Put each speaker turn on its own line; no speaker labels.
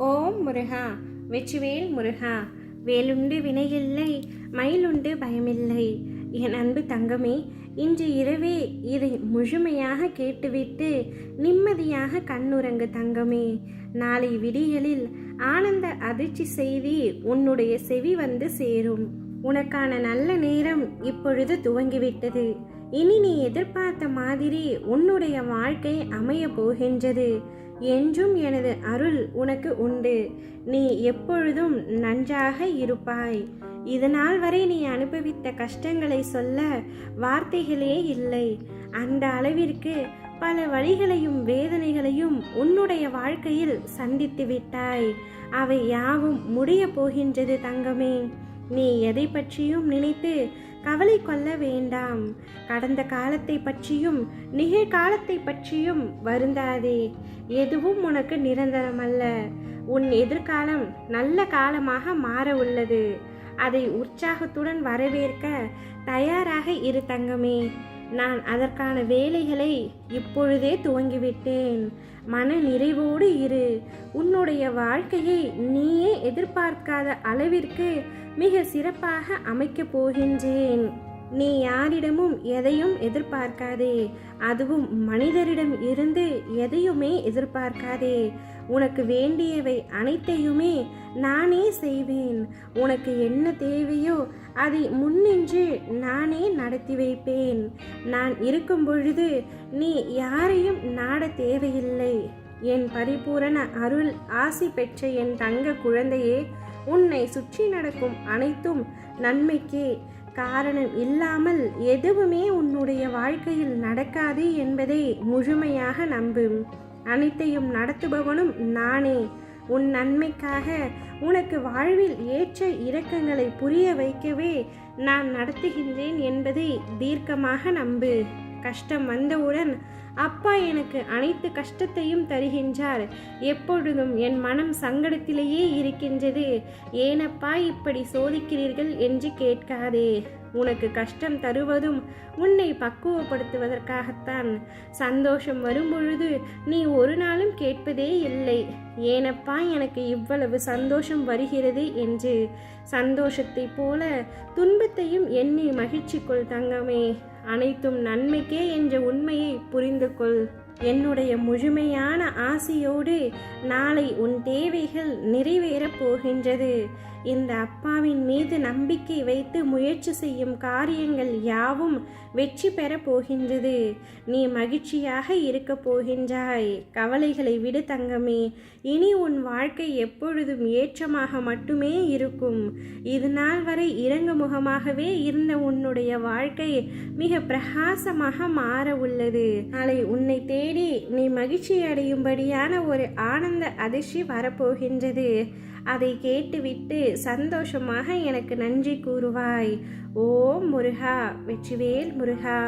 ஓம் முருகா, வெற்றிவேல் முருகா. வேலுண்டு வினையில்லை, மயிலுண்டு பயமில்லை. என் அன்பு தங்கமே, இன்று இரவே இதை முழுமையாக கேட்டுவிட்டு நிம்மதியாக கண்ணுறங்கு தங்கமே. நாளை விடியலில் ஆனந்த அதிர்ச்சி செய்தி உன்னுடைய செவி வந்து சேரும். உனக்கான நல்ல நேரம் இப்பொழுது துவங்கிவிட்டது. இனி நீ எதிர்பார்த்த மாதிரி உன்னுடைய வாழ்க்கை அமைய போகின்றது. என்றும் எனது அருள் உனக்கு உண்டு. நீ எப்பொழுதும் நன்றாக இருப்பாய். இதனால் வரை நீ அனுபவித்த கஷ்டங்களை சொல்ல வார்த்தைகளே இல்லை. அந்த அளவிற்கு பல வழிகளையும் வேதனைகளையும் உன்னுடைய வாழ்க்கையில் சந்தித்து விட்டாய். அவை யாவும் முடிய போகின்றது தங்கமே. நீ எதை பற்றியும் நினைத்து கவலை கொள்ள வேண்டாம். கடந்த காலத்தை பற்றியும் நிகழ்காலத்தை பற்றியும் வருந்தாதே. எதுவும் உனக்கு நிரந்தரமல்ல. உன் எதிர்காலம் நல்ல காலமாக மாற உள்ளது. அதை உற்சாகத்துடன் வரவேற்க தயாராக இரு தங்கமே. நான் அதற்கான வேலைகளை இப்பொழுதே துவங்கிவிட்டேன். மன நிறைவோடு இரு. உன்னுடைய வாழ்க்கையை நீயே எதிர்பார்க்காத அளவிற்கு மிக சிறப்பாக அமைக்கப் போகின்றேன். நீ யாரிடமும் எதையும் எதிர்பார்க்காதே. அதுவும் மனிதரிடம் இருந்து எதையுமே எதிர்பார்க்காதே. உனக்கு வேண்டியவை அனைத்தையுமே நானே செய்வேன். உனக்கு என்ன தேவையோ அதை முன்னின்று நானே நடத்தி வைப்பேன். நான் இருக்கும் பொழுது நீ யாரையும் நாட தேவையில்லை. என் பரிபூரண அருள் ஆசி பெற்ற என் தங்க குழந்தையே, உன்னை சுற்றி நடக்கும் அனைத்தும் நன்மைக்கே. காரணம் இல்லாமல் எதுவுமே உன்னுடைய வாழ்க்கையில் நடக்காது என்பதை முழுமையாக நம்பு. அனைத்தையும் நடத்துபவனும் நானே. உன் நன்மைக்காக உனக்கு வாழ்வில் ஏற்ற இரக்கங்களை புரிய வைக்கவே நான் நடத்துகின்றேன் என்பதை தீர்க்கமாக நம்பு. கஷ்டம் வந்தவுடன் அப்பா எனக்கு அனைத்து கஷ்டத்தையும் தருகின்றார். எப்பொழுதும் என் மனம் சங்கடத்திலேயே இருக்கின்றது. ஏனப்பா இப்படி சோதிக்கிறீர்கள் என்று கேட்காதே. உனக்கு கஷ்டம் தருவதும் உன்னை பக்குவப்படுத்துவதற்காகத்தான். சந்தோஷம் வரும்பொழுது நீ ஒரு நாளும் கேட்பதே இல்லை, ஏனப்பா எனக்கு இவ்வளவு சந்தோஷம் வருகிறது என்று. சந்தோஷத்தை போல துன்பத்தையும் எண்ணி மகிழ்ச்சி கொள் தங்கமே. அனைத்தும் நன்மைக்கே என்ற உண்மையை புரிந்து கொள். என்னுடைய முழுமையான ஆசையோடு நாளை உன் தேவைகள் நிறைவேறப் போகின்றது. இந்த அப்பாவின் மீது நம்பிக்கை வைத்து முயற்சி செய்யும் காரியங்கள் யாவும் வெற்றி பெறப் போகின்றது. நீ மகிழ்ச்சியாக இருக்க போகின்றாய். கவலைகளை விடு தங்கமே. இனி உன் வாழ்க்கை எப்பொழுதும் ஏற்றமாக மட்டுமே இருக்கும். இது நாள் வரை இறங்கு முகமாகவே இருந்த உன்னுடைய வாழ்க்கை மிக பிரகாசமாக மாற உள்ளது. நாளை உன்னை தேடி நீ மகிழ்ச்சி அடையும்படியான ஒரு ஆனந்த அதிர்ச்சி வரப்போகின்றது. அதை கேட்டுவிட்டு சந்தோஷமாக எனக்கு நன்றி கூறுவாய். ஓம் முருகா, வெற்றிவேல் முருகா.